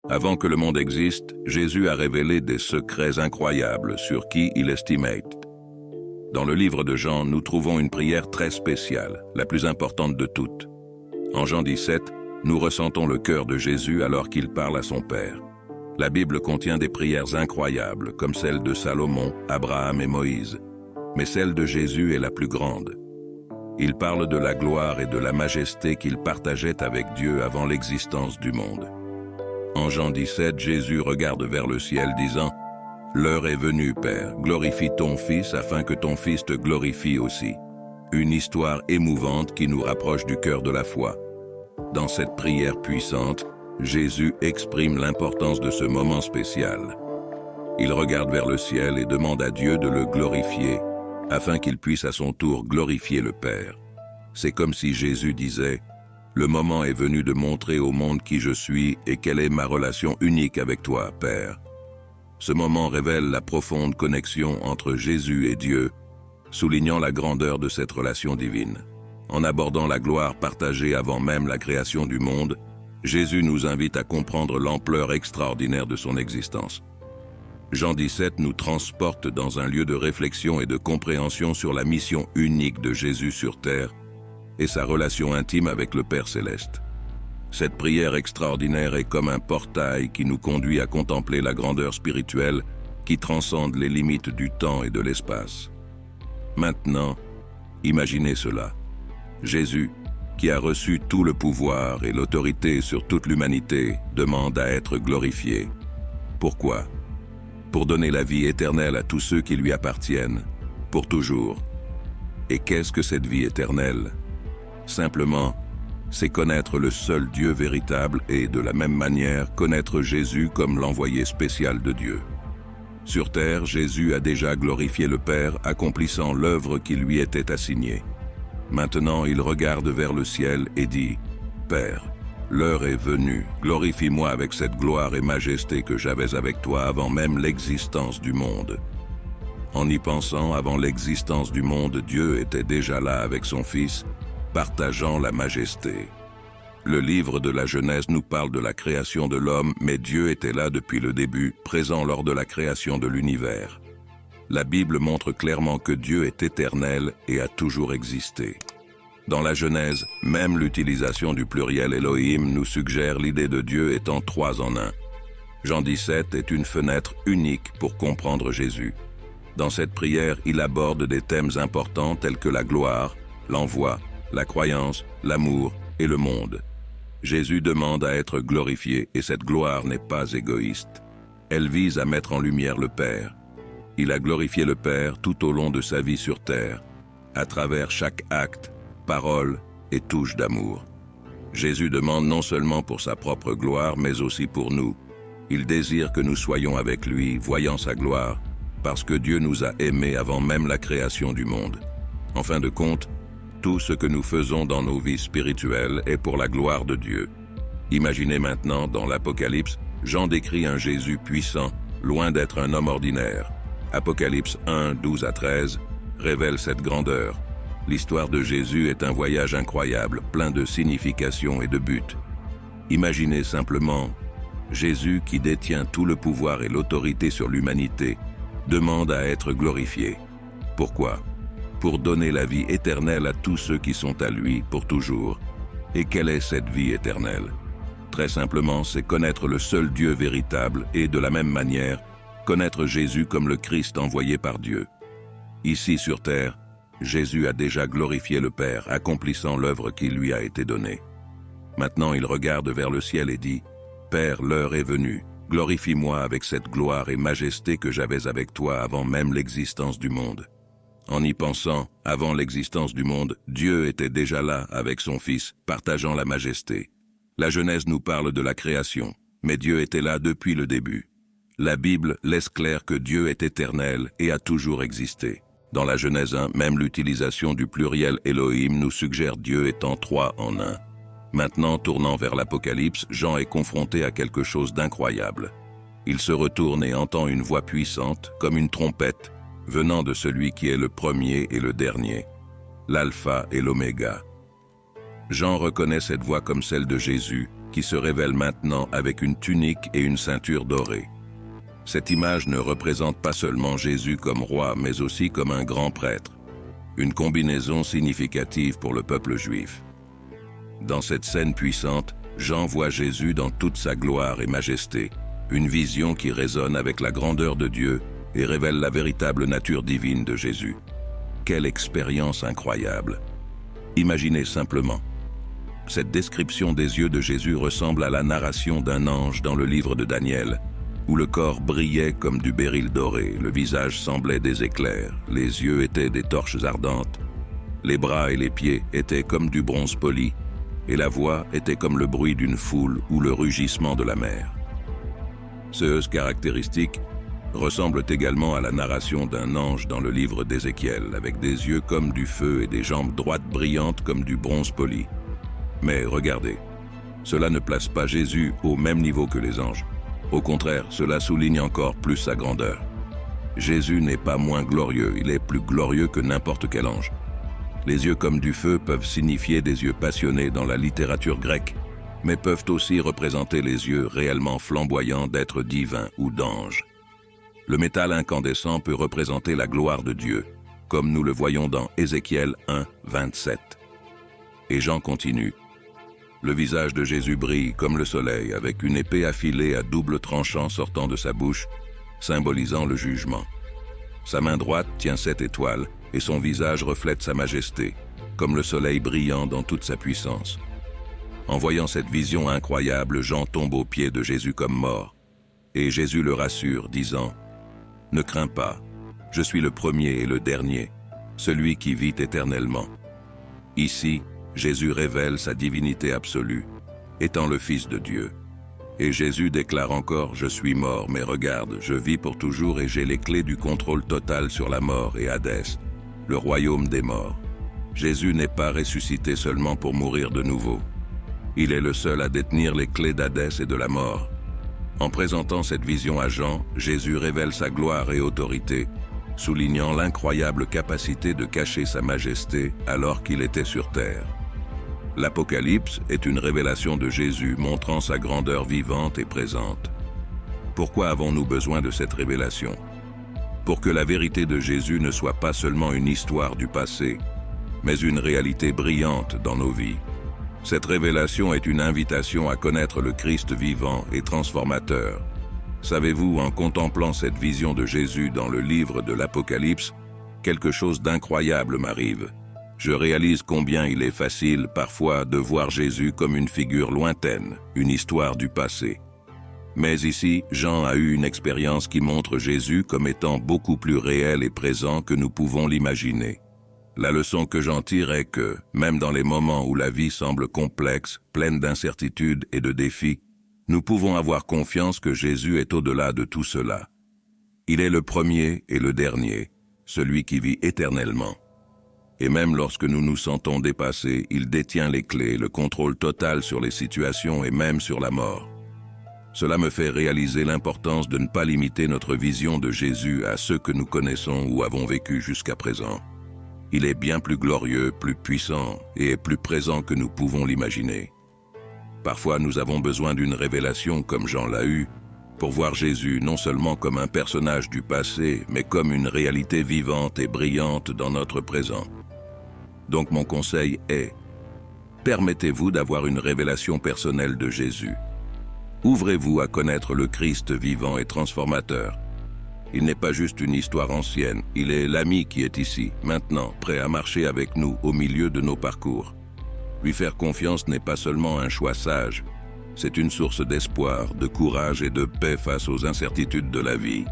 Avant que le monde existe, Jésus a révélé des secrets incroyables sur qui il estimate. Dans le livre de Jean, nous trouvons une prière très spéciale, la plus importante de toutes. En Jean 17, nous ressentons le cœur de Jésus alors qu'il parle à son Père. La Bible contient des prières incroyables, comme celle de Salomon, Abraham et Moïse. Mais celle de Jésus est la plus grande. Il parle de la gloire et de la majesté qu'il partageait avec Dieu avant l'existence du monde. En Jean 17, Jésus regarde vers le ciel disant « L'heure est venue, Père, glorifie ton Fils afin que ton Fils te glorifie aussi. » Une histoire émouvante qui nous rapproche du cœur de la foi. Dans cette prière puissante, Jésus exprime l'importance de ce moment spécial. Il regarde vers le ciel et demande à Dieu de le glorifier, afin qu'il puisse à son tour glorifier le Père. C'est comme si Jésus disait « Le moment est venu de montrer au monde qui je suis et quelle est ma relation unique avec toi, Père. » Ce moment révèle la profonde connexion entre Jésus et Dieu, soulignant la grandeur de cette relation divine. En abordant la gloire partagée avant même la création du monde, Jésus nous invite à comprendre l'ampleur extraordinaire de son existence. Jean 17 nous transporte dans un lieu de réflexion et de compréhension sur la mission unique de Jésus sur terre et sa relation intime avec le Père céleste. Cette prière extraordinaire est comme un portail qui nous conduit à contempler la grandeur spirituelle qui transcende les limites du temps et de l'espace. Maintenant, imaginez cela. Jésus, qui a reçu tout le pouvoir et l'autorité sur toute l'humanité, demande à être glorifié. Pourquoi? Pour donner la vie éternelle à tous ceux qui lui appartiennent, pour toujours. Et qu'est-ce que cette vie éternelle? Simplement, c'est connaître le seul Dieu véritable et, de la même manière, connaître Jésus comme l'envoyé spécial de Dieu. Sur terre, Jésus a déjà glorifié le Père, accomplissant l'œuvre qui lui était assignée. Maintenant, il regarde vers le ciel et dit « Père, l'heure est venue, glorifie-moi avec cette gloire et majesté que j'avais avec toi avant même l'existence du monde. » En y pensant, avant l'existence du monde, Dieu était déjà là avec son Fils, partageant la majesté. Le livre de la Genèse nous parle de la création de l'homme, mais Dieu était là depuis le début, présent lors de la création de l'univers. La Bible montre clairement que Dieu est éternel et a toujours existé. Dans la Genèse, même l'utilisation du pluriel Elohim nous suggère l'idée de Dieu étant trois en un. Jean 17 est une fenêtre unique pour comprendre Jésus. Dans cette prière, il aborde des thèmes importants tels que la gloire, l'envoi, la croyance, l'amour et le monde. Jésus demande à être glorifié et cette gloire n'est pas égoïste. Elle vise à mettre en lumière le Père. Il a glorifié le Père tout au long de sa vie sur terre, à travers chaque acte, parole et touche d'amour. Jésus demande non seulement pour sa propre gloire, mais aussi pour nous. Il désire que nous soyons avec lui, voyant sa gloire, parce que Dieu nous a aimés avant même la création du monde. En fin de compte, tout ce que nous faisons dans nos vies spirituelles est pour la gloire de Dieu. Imaginez maintenant, dans l'Apocalypse, Jean décrit un Jésus puissant, loin d'être un homme ordinaire. Apocalypse 1, 12 à 13 révèle cette grandeur. L'histoire de Jésus est un voyage incroyable, plein de signification et de but. Imaginez simplement, Jésus qui détient tout le pouvoir et l'autorité sur l'humanité, demande à être glorifié. Pourquoi? Pour donner la vie éternelle à tous ceux qui sont à lui pour toujours. Et quelle est cette vie éternelle? Très simplement, c'est connaître le seul Dieu véritable et, de la même manière, connaître Jésus comme le Christ envoyé par Dieu. Ici sur terre, Jésus a déjà glorifié le Père, accomplissant l'œuvre qui lui a été donnée. Maintenant, il regarde vers le ciel et dit « Père, l'heure est venue, glorifie-moi avec cette gloire et majesté que j'avais avec toi avant même l'existence du monde. » En y pensant, avant l'existence du monde, Dieu était déjà là avec son Fils, partageant la majesté. La Genèse nous parle de la création, mais Dieu était là depuis le début. La Bible laisse clair que Dieu est éternel et a toujours existé. Dans la Genèse 1, même l'utilisation du pluriel Elohim nous suggère Dieu étant trois en un. Maintenant, tournant vers l'Apocalypse, Jean est confronté à quelque chose d'incroyable. Il se retourne et entend une voix puissante, comme une trompette, venant de celui qui est le premier et le dernier, l'alpha et l'oméga. Jean reconnaît cette voix comme celle de Jésus, qui se révèle maintenant avec une tunique et une ceinture dorée. Cette image ne représente pas seulement Jésus comme roi, mais aussi comme un grand prêtre, une combinaison significative pour le peuple juif. Dans cette scène puissante, Jean voit Jésus dans toute sa gloire et majesté, une vision qui résonne avec la grandeur de Dieu et révèle la véritable nature divine de Jésus. Quelle expérience incroyable! Imaginez simplement. Cette description des yeux de Jésus ressemble à la narration d'un ange dans le livre de Daniel, où le corps brillait comme du béryl doré, le visage semblait des éclairs, les yeux étaient des torches ardentes, les bras et les pieds étaient comme du bronze poli, et la voix était comme le bruit d'une foule ou le rugissement de la mer. Ces caractéristiques ressemblent également à la narration d'un ange dans le livre d'Ézéchiel, avec des yeux comme du feu et des jambes droites brillantes comme du bronze poli. Mais regardez, cela ne place pas Jésus au même niveau que les anges. Au contraire, cela souligne encore plus sa grandeur. Jésus n'est pas moins glorieux, il est plus glorieux que n'importe quel ange. Les yeux comme du feu peuvent signifier des yeux passionnés dans la littérature grecque, mais peuvent aussi représenter les yeux réellement flamboyants d'êtres divins ou d'anges. Le métal incandescent peut représenter la gloire de Dieu, comme nous le voyons dans Ézéchiel 1, 27. Et Jean continue. Le visage de Jésus brille comme le soleil, avec une épée affilée à double tranchant sortant de sa bouche, symbolisant le jugement. Sa main droite tient 7 étoiles, et son visage reflète sa majesté, comme le soleil brillant dans toute sa puissance. En voyant cette vision incroyable, Jean tombe aux pieds de Jésus comme mort. Et Jésus le rassure, disant « Ne crains pas, je suis le premier et le dernier, celui qui vit éternellement. » Ici, Jésus révèle sa divinité absolue, étant le Fils de Dieu. Et Jésus déclare encore « Je suis mort, mais regarde, je vis pour toujours et j'ai les clés du contrôle total sur la mort et Hadès, le royaume des morts. » Jésus n'est pas ressuscité seulement pour mourir de nouveau. Il est le seul à détenir les clés d'Hadès et de la mort. En présentant cette vision à Jean, Jésus révèle sa gloire et autorité, soulignant l'incroyable capacité de cacher sa majesté alors qu'il était sur terre. L'Apocalypse est une révélation de Jésus montrant sa grandeur vivante et présente. Pourquoi avons-nous besoin de cette révélation? Pour que la vérité de Jésus ne soit pas seulement une histoire du passé, mais une réalité brillante dans nos vies. Cette révélation est une invitation à connaître le Christ vivant et transformateur. Savez-vous, en contemplant cette vision de Jésus dans le livre de l'Apocalypse, quelque chose d'incroyable m'arrive. Je réalise combien il est facile parfois de voir Jésus comme une figure lointaine, une histoire du passé. Mais ici, Jean a eu une expérience qui montre Jésus comme étant beaucoup plus réel et présent que nous pouvons l'imaginer. La leçon que j'en tire est que, même dans les moments où la vie semble complexe, pleine d'incertitudes et de défis, nous pouvons avoir confiance que Jésus est au-delà de tout cela. Il est le premier et le dernier, celui qui vit éternellement. Et même lorsque nous nous sentons dépassés, il détient les clés, le contrôle total sur les situations et même sur la mort. Cela me fait réaliser l'importance de ne pas limiter notre vision de Jésus à ceux que nous connaissons ou avons vécu jusqu'à présent. Il est bien plus glorieux, plus puissant et plus présent que nous pouvons l'imaginer. Parfois, nous avons besoin d'une révélation comme Jean l'a eu, pour voir Jésus non seulement comme un personnage du passé, mais comme une réalité vivante et brillante dans notre présent. Donc mon conseil est, permettez-vous d'avoir une révélation personnelle de Jésus. Ouvrez-vous à connaître le Christ vivant et transformateur. Il n'est pas juste une histoire ancienne, il est l'ami qui est ici, maintenant, prêt à marcher avec nous au milieu de nos parcours. Lui faire confiance n'est pas seulement un choix sage, c'est une source d'espoir, de courage et de paix face aux incertitudes de la vie.